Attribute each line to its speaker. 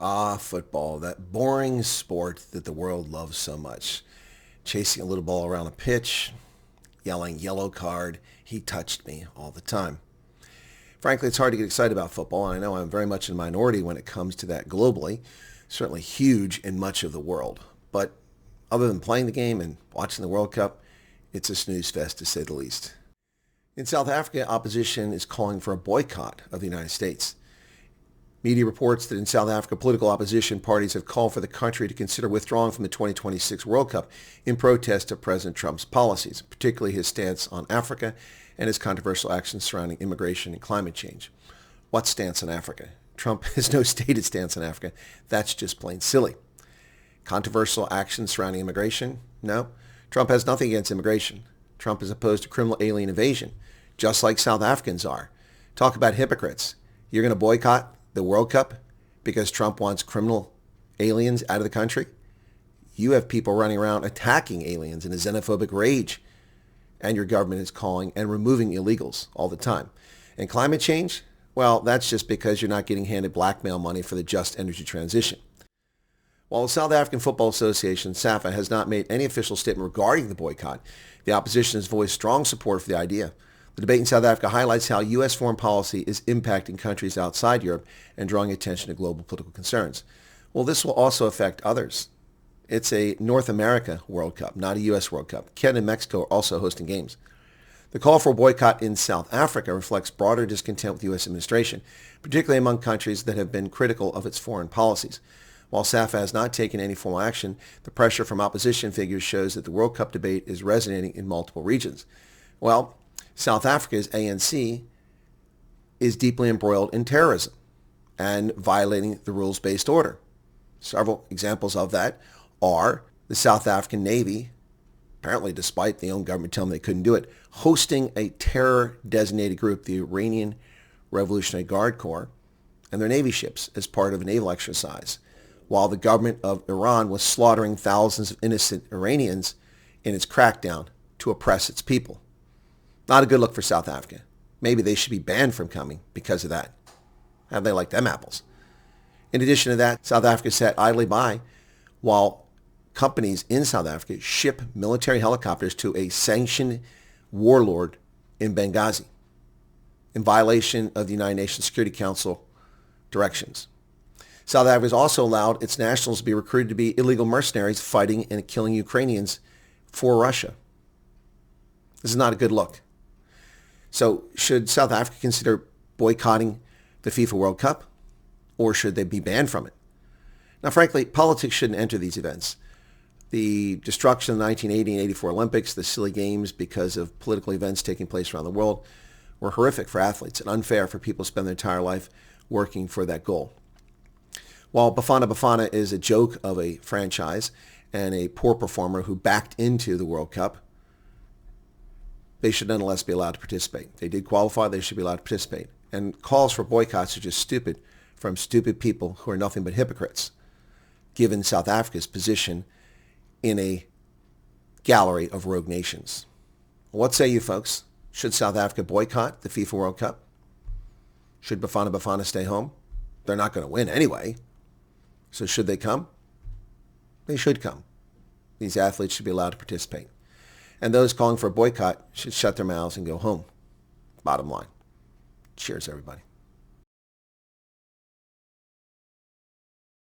Speaker 1: Ah, football, that boring sport that the world loves so much. Chasing a little ball around a pitch, yelling yellow card, he touched me all the time. Frankly, it's hard to get excited about football, and I know I'm very much in a minority when it comes to that globally, certainly huge in much of the world. But other than playing the game and watching the World Cup, it's a snooze fest to say the least. In South Africa, opposition is calling for a boycott of the United States. Media reports that in South Africa, political opposition parties have called for the country to consider withdrawing from the 2026 World Cup in protest of President Trump's policies, particularly his stance on Africa and his controversial actions surrounding immigration and climate change. What stance on Africa? Trump has no stated stance on Africa. That's just plain silly. Controversial actions surrounding immigration? No. Trump has nothing against immigration. Trump is opposed to criminal alien invasion, just like South Africans are. Talk about hypocrites. You're going to boycott the World Cup because Trump wants criminal aliens out of the country? You have people running around attacking aliens in a xenophobic rage, and your government is calling and removing illegals all the time. And climate change? Well, that's just because you're not getting handed blackmail money for the just energy transition. While the South African Football Association, SAFA, has not made any official statement regarding the boycott, the opposition has voiced strong support for the idea. The debate in South Africa highlights how U.S. foreign policy is impacting countries outside Europe and drawing attention to global political concerns. Well, this will also affect others. It's a North America World Cup, not a U.S. World Cup. Canada and Mexico are also hosting games. The call for a boycott in South Africa reflects broader discontent with the U.S. administration, particularly among countries that have been critical of its foreign policies. While SAFA has not taken any formal action, the pressure from opposition figures shows that the World Cup debate is resonating in multiple regions. Well, South Africa's ANC is deeply embroiled in terrorism and violating the rules-based order. Several examples of that are the South African Navy, apparently despite the own government telling them they couldn't do it, hosting a terror-designated group, the Iranian Revolutionary Guard Corps, and their Navy ships as part of a naval exercise, while the government of Iran was slaughtering thousands of innocent Iranians in its crackdown to oppress its people. Not a good look for South Africa. Maybe they should be banned from coming because of that. How do they like them apples? In addition to that, South Africa sat idly by while companies in South Africa ship military helicopters to a sanctioned warlord in Benghazi in violation of the United Nations Security Council directions. South Africa has also allowed its nationals to be recruited to be illegal mercenaries fighting and killing Ukrainians for Russia. This is not a good look. So should South Africa consider boycotting the FIFA World Cup, or should they be banned from it? Now, frankly, politics shouldn't enter these events. The destruction of the 1980 and 84 Olympics, the silly games because of political events taking place around the world, were horrific for athletes and unfair for people to spend their entire life working for that goal. While Bafana Bafana is a joke of a franchise and a poor performer who backed into the World Cup, they should nonetheless be allowed to participate. They did qualify, they should be allowed to participate. And calls for boycotts are just stupid from stupid people who are nothing but hypocrites, given South Africa's position in a gallery of rogue nations. What say you folks? Should South Africa boycott the FIFA World Cup? Should Bafana Bafana stay home? They're not going to win anyway. So should they come? They should come. These athletes should be allowed to participate. And those calling for a boycott should shut their mouths and go home. Bottom line. Cheers, everybody.